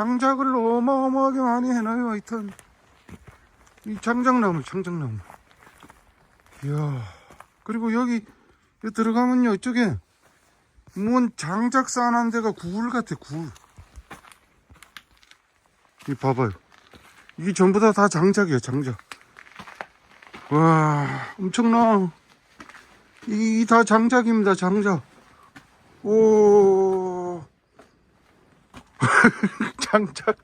장작을 어마어마하게 많이 해놔요. 하여튼 이 장작나무. 이야. 그리고 여기 들어가면요, 이쪽에 뭔 장작 쌓아놓은 데가 굴 같아. 굴. 이 봐봐요. 이게 전부 다 장작이에요. 장작. 와, 엄청나. 이 다 장작입니다. 장작. 오. 장작.